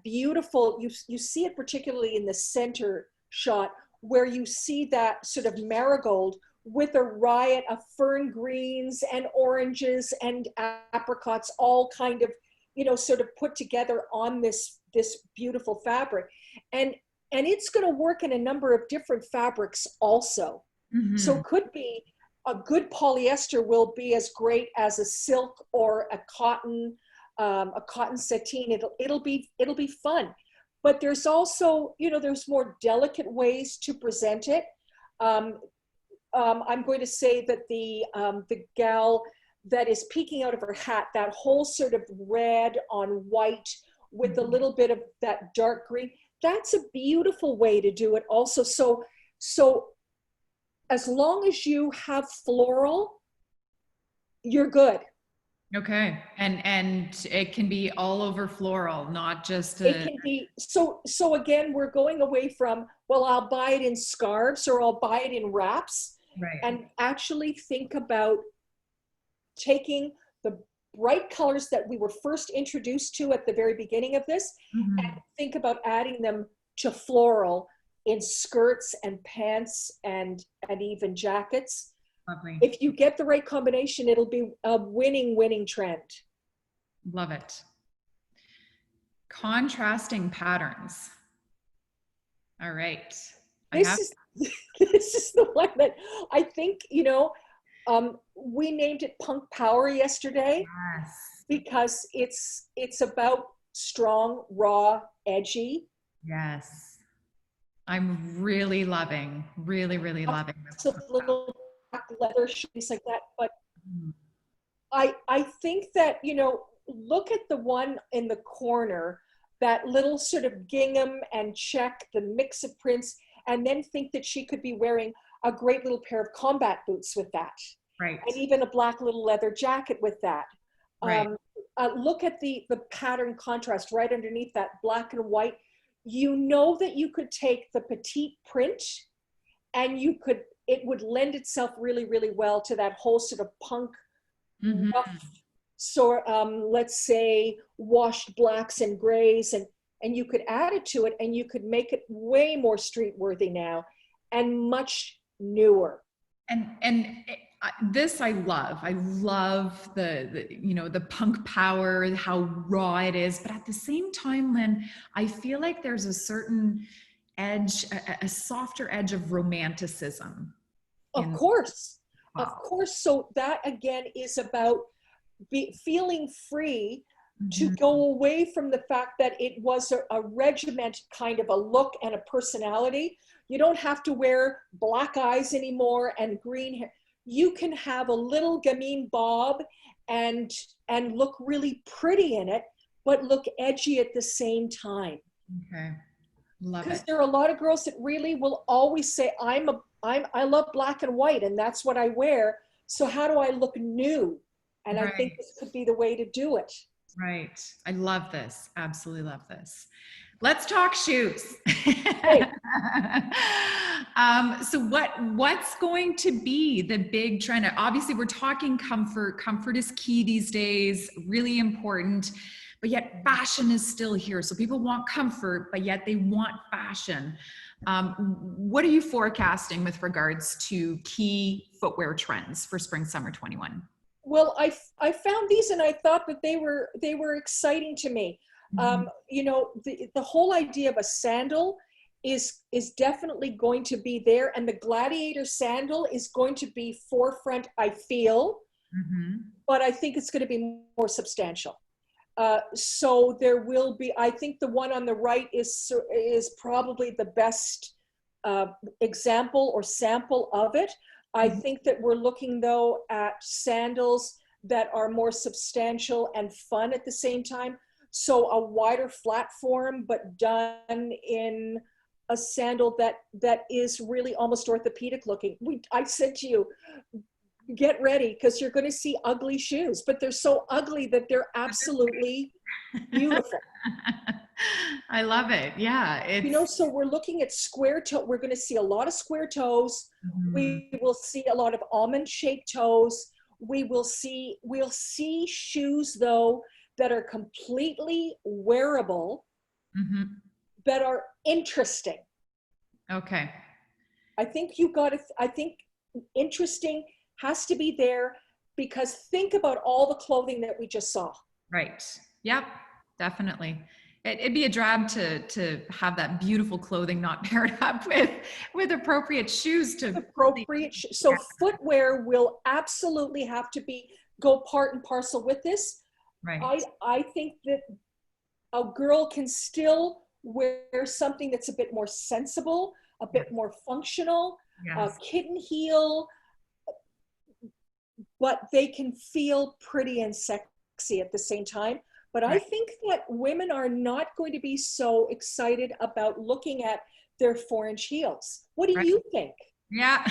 S2: beautiful, you see it particularly in the center shot where you see that sort of marigold with a riot of fern greens and oranges and apricots, all kind of, you know, sort of put together on this beautiful fabric. And it's going to work in a number of different fabrics also. So it could be a good polyester will be as great as a silk or a cotton sateen. It'll be fun. But there's also, you know, there's more delicate ways to present it. I'm going to say that the gal that is peeking out of her hat, that whole sort of red on white with a little bit of that dark green, that's a beautiful way to do it also. So as long as you have floral, you're good.
S1: Okay. And it can be all over floral, not just
S2: it can be. So again, we're going away from, well, I'll buy it in scarves or I'll buy it in wraps.
S1: Right.
S2: And actually think about taking the bright colors that we were first introduced to at the very beginning of this, and think about adding them to floral in skirts and pants and even jackets.
S1: Lovely.
S2: If you get the right combination, it'll be a winning trend.
S1: Love it. Contrasting patterns. All right.
S2: This is the one that I think, we named it Punk Power yesterday.
S1: Yes.
S2: Because it's about strong, raw, edgy.
S1: Yes. I'm really loving this.
S2: So little black leather shoes like that. But I think that, look at the one in the corner, that little sort of gingham and check, the mix of prints, and then think that she could be wearing a great little pair of combat boots with that.
S1: Right.
S2: And even a black little leather jacket with that.
S1: Right.
S2: Look at the pattern contrast right underneath that black and white. You know that you could take the petite print and it would lend itself really, really well to that whole sort of punk, rough, let's say washed blacks and grays, and you could add it to it and you could make it way more street worthy now and much newer.
S1: This I love. I love the punk power, how raw it is. But at the same time, Lynn, I feel like there's a certain edge, a softer edge of romanticism.
S2: Of course. So that again is about feeling free to go away from the fact that it was a regimented kind of a look and a personality. You don't have to wear black eyes anymore and green hair. You can have a little gamine bob and look really pretty in it, but look edgy at the same time.
S1: Okay, love it.
S2: Because there are a lot of girls that really will always say, I love black and white, and that's what I wear. So how do I look new? And I think this could be the way to do it.
S1: Right. I love this. Absolutely love this. Let's talk shoes. So what's going to be the big trend? Obviously, we're talking comfort. Comfort is key these days, really important, but yet fashion is still here. So people want comfort, but yet they want fashion. What are you forecasting with regards to key footwear trends for spring, summer 21?
S2: Well, I found these and I thought that they were exciting to me. The whole idea of a sandal is definitely going to be there, and the gladiator sandal is going to be forefront, I feel, but I think it's going to be more substantial. So there will be, I think the one on the right is probably the best example or sample of it. I think that we're looking though at sandals that are more substantial and fun at the same time. So a wider platform, but done in a sandal that is really almost orthopedic looking. I said to you, get ready because you're going to see ugly shoes, but they're so ugly that they're absolutely beautiful.
S1: I love it. Yeah.
S2: So we're looking at square toe. We're going to see a lot of square toes. We will see a lot of almond shaped toes. We'll see shoes though that are completely wearable, that are interesting.
S1: Okay.
S2: I think interesting has to be there, because think about all the clothing that we just saw.
S1: Right. Yep. Definitely. It'd be a drag to have that beautiful clothing not paired up with appropriate shoes
S2: So footwear will absolutely have to go part and parcel with this.
S1: Right.
S2: I think that a girl can still wear something that's a bit more sensible, a bit more functional, a kitten heel, but they can feel pretty and sexy at the same time. But I think that women are not going to be so excited about looking at their 4-inch heels. What do you think?
S1: Yeah,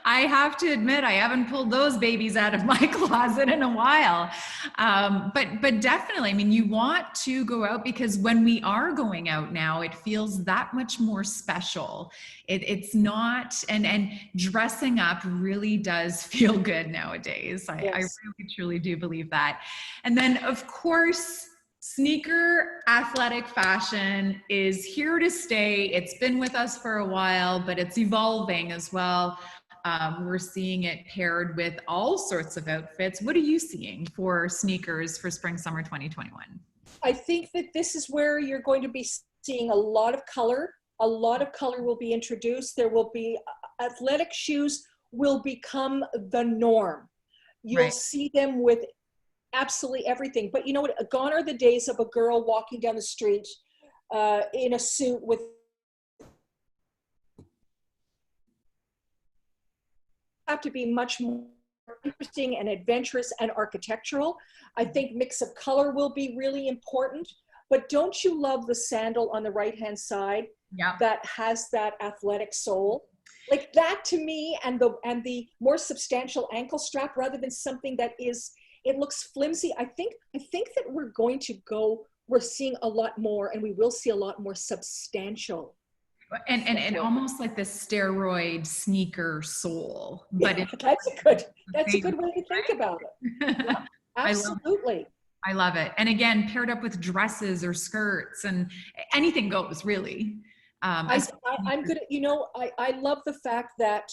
S1: I have to admit, I haven't pulled those babies out of my closet in a while. But definitely, I mean, you want to go out because when we are going out now, it feels that much more special. It's not, and dressing up really does feel good nowadays. I
S2: Yes.
S1: really truly do believe that. And then, of course, sneaker athletic fashion is here to stay. It's been with us for a while, but it's evolving as well. We're seeing it paired with all sorts of outfits. What are you seeing for sneakers for spring summer 2021?
S2: I think that this is where you're going to be seeing a lot of color. A lot of color will be introduced. There will be athletic shoes will become the norm. You'll
S1: Right.
S2: see them with absolutely everything. But you know what? Gone are the days of a girl walking down the street in a suit with have to be much more interesting and adventurous and architectural. I think mix of color will be really important. But don't you love the sandal on the right-hand side
S1: Yeah.
S2: that has that athletic sole? Like that to me, and the more substantial ankle strap rather than something that is, it looks flimsy. I think that we're seeing a lot more, and we will see a lot more substantial
S1: And
S2: footwear.
S1: almost like the steroid sneaker sole, but
S2: Yeah,
S1: it's
S2: that's a
S1: the
S2: good way to think about it.
S1: same.
S2: Yeah,
S1: I love
S2: absolutely.
S1: I love it. And again, paired up with dresses or skirts and anything goes really.
S2: I,
S1: As
S2: I'm good at, I love the fact that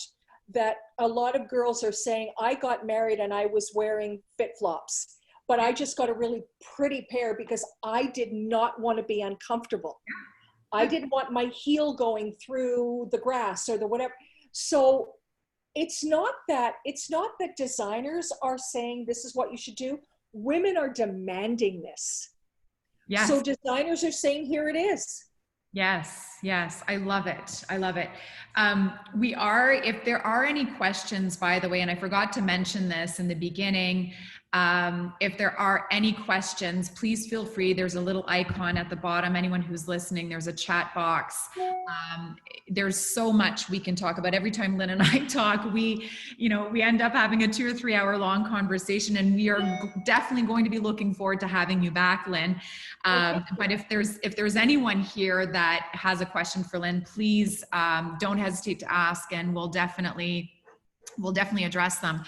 S2: a lot of girls are saying, I got married and I was wearing fit flops, but I just got a really pretty pair because I did not want to be uncomfortable. I didn't want my heel going through the grass or the whatever. So it's not that designers are saying this is what you should do. Women are demanding this. So
S1: yes,
S2: designers are saying, here it is.
S1: yes, yes. I love it. I love it. We are, if there are any questions, by the way, and I forgot to mention this in the beginning, if there are any questions, please feel free. There's a little icon at the bottom. Anyone who's listening, there's a chat box. There's so much we can talk about. Every time Lynn and I talk, we end up having a 2 or 3 hour long conversation, and we are definitely going to be looking forward to having you back, Lynn. But if there's anyone here that has a question for Lynn, please don't hesitate to ask, and we'll definitely address them.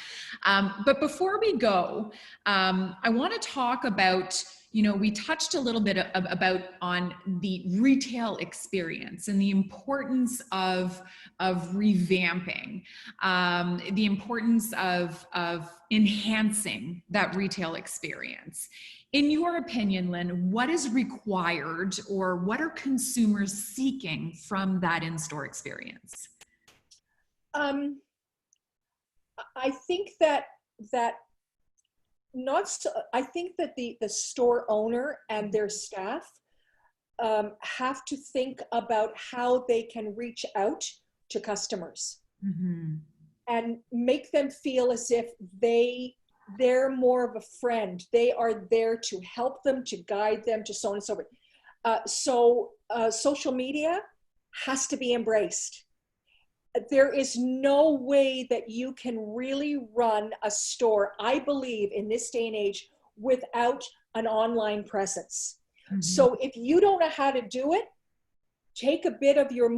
S1: But before we go, I want to talk about, we touched a little bit about on the retail experience and the importance of revamping, the importance of enhancing that retail experience. In your opinion, Lynn, what is required or what are consumers seeking from that in-store experience?
S2: Um, I think that not so, I think that the store owner and their staff have to think about how they can reach out to customers
S1: Mm-hmm.
S2: and make them feel as if they're more of a friend. They are there to help them, to guide them, to so on and so forth. Social media has to be embraced. There is no way that you can really run a store, I believe, in this day and age without an online presence.
S1: Mm-hmm.
S2: So if you don't know how to do it, take a bit of your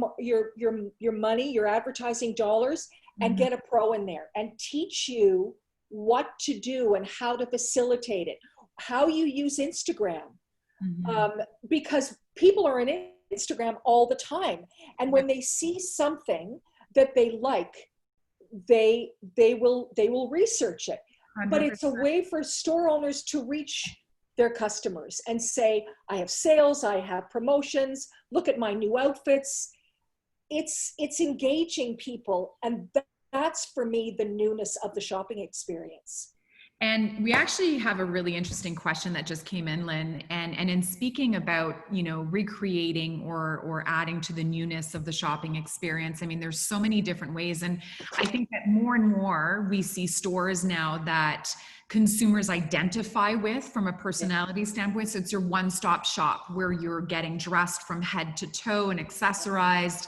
S2: money, your advertising dollars, and
S1: Mm-hmm.
S2: get a pro in there and teach you what to do and how to facilitate it, how you use Instagram.
S1: Mm-hmm.
S2: Because people are on Instagram all the time. And when they see something that they like, they will research it. But it's a
S1: 100%.
S2: way for store owners to reach their customers and say, I have sales, I have promotions, look at my new outfits. It's engaging people, and that's for me the newness of the shopping experience.
S1: And we actually have a really interesting question that just came in, Lynn. And in speaking about, recreating or adding to the newness of the shopping experience, I mean, there's so many different ways. And I think that more and more we see stores now that consumers identify with from a personality standpoint. So it's your one-stop shop where you're getting dressed from head to toe and accessorized.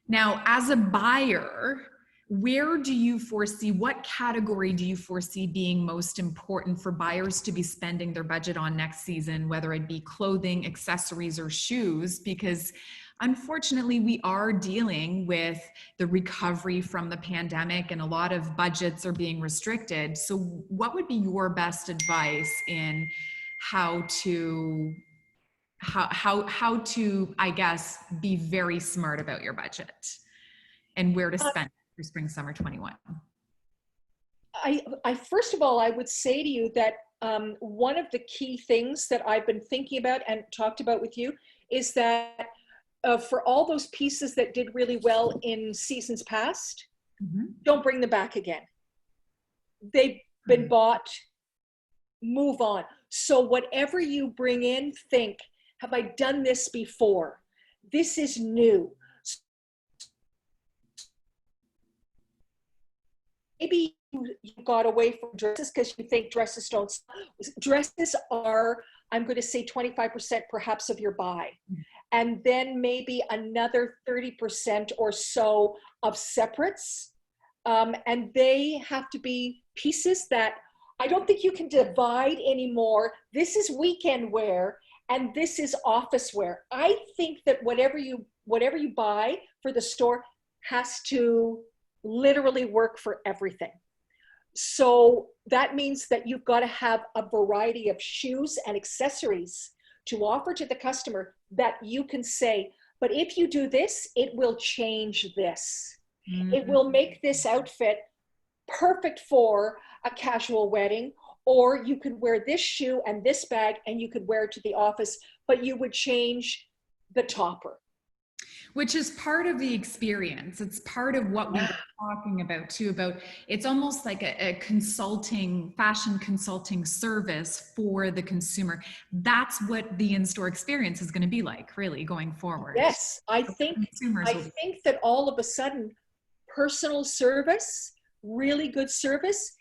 S1: Now, as a buyer, where do you foresee, what category do you foresee being most important for buyers to be spending their budget on next season, whether it be clothing, accessories, or shoes? Because unfortunately, we are dealing with the recovery from the pandemic and a lot of budgets are being restricted. So what would be your best advice in how to I guess, be very smart about your budget and where to spend for spring summer 21?
S2: I first of all, I would say to you that one of the key things that I've been thinking about and talked about with you is that for all those pieces that did really well in seasons past, don't bring them back again. They've been bought, move on. So whatever you bring in, think, have I done this before? This is new. Maybe you got away from dresses because you think dresses don't. Dresses are, I'm going to say 25% perhaps of your buy. And then maybe another 30% or so of separates. And they have to be pieces that I don't think you can divide anymore. This is weekend wear and this is office wear. I think that whatever you buy for the store has to literally work for everything. So that means that you've got to have a variety of shoes and accessories to offer to the customer that you can say, but if you do this, it will change this. It will make this outfit perfect for a casual wedding, or you could wear this shoe and this bag and you could wear it to the office, but you would change the topper.
S1: Which is part of the experience. It's part of what we were talking about too, about it's almost like a fashion consulting service for the consumer. That's what the in-store experience is going to be like, really, going forward.
S2: Yes, I think that all of a sudden, personal service, really good service,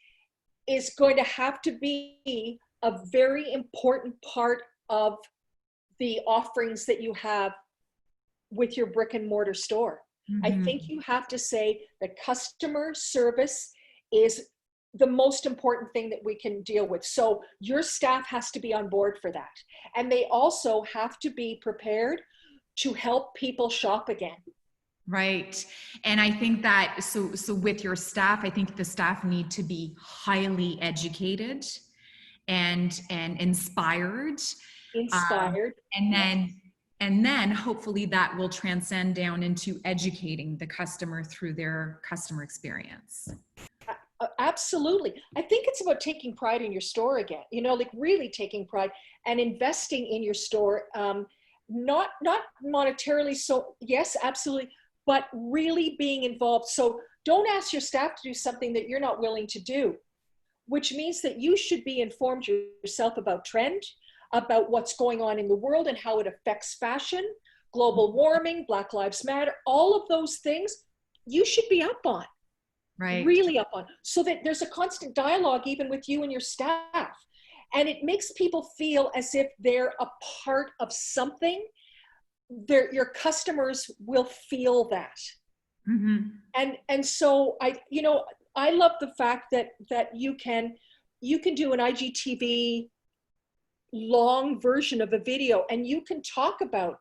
S2: is going to have to be a very important part of the offerings that you have with your brick and mortar store. I think you have to say that customer service is the most important thing that we can deal with. So your staff has to be on board for that. And they also have to be prepared to help people shop again.
S1: Right. And I think that, so with your staff, I think the staff need to be highly educated and inspired. And then hopefully that will transcend down into educating the customer through their customer experience.
S2: Absolutely. I think it's about taking pride in your store again, like really taking pride and investing in your store. Not monetarily. So yes, absolutely. But really being involved. So don't ask your staff to do something that you're not willing to do, which means that you should be informed yourself about trend, about what's going on in the world and how it affects fashion, global warming, Black Lives Matter, all of those things you should be up on,
S1: right?
S2: Really up on, so that there's a constant dialogue even with you and your staff. And it makes people feel as if they're a part of something. Your customers will feel that. And so I love the fact that you can do an IGTV long version of a video and you can talk about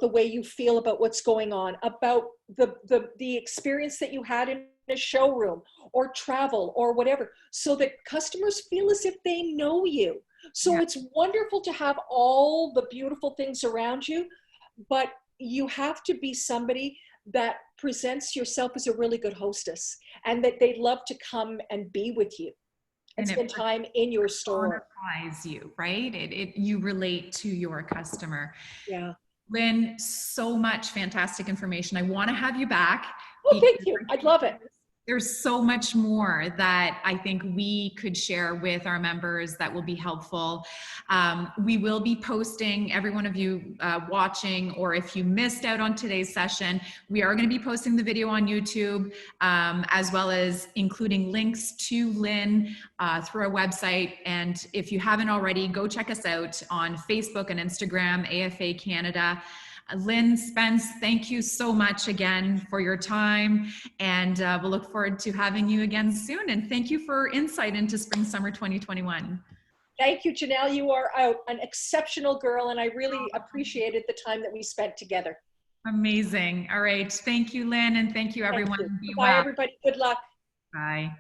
S2: the way you feel about what's going on, about the experience that you had in a showroom or travel or whatever, so that customers feel as if they know you. So it's wonderful to have all the beautiful things around you, but you have to be somebody that presents yourself as a really good hostess and that they'd love to come and be with you and spend time in your store.
S1: You, right? You relate to your customer.
S2: Yeah.
S1: Lynn, so much fantastic information. I want to have you back.
S2: Oh, thank you. I'd love it.
S1: There's so much more that I think we could share with our members that will be helpful. We will be posting, every one of you watching, or if you missed out on today's session, we are going to be posting the video on YouTube, as well as including links to Lynn through our website. And if you haven't already, go check us out on Facebook and Instagram, AFA Canada. Lynn, Spence, thank you so much again for your time, and we'll look forward to having you again soon. And thank you for insight into Spring Summer 2021.
S2: Thank you, Janelle. You are an exceptional girl, and I really appreciated the time that we spent together.
S1: Amazing. All right. Thank you, Lynn, and thank you, everyone.
S2: Thank you.
S1: Be
S2: Bye,
S1: well.
S2: everybody. Good luck.
S1: Bye.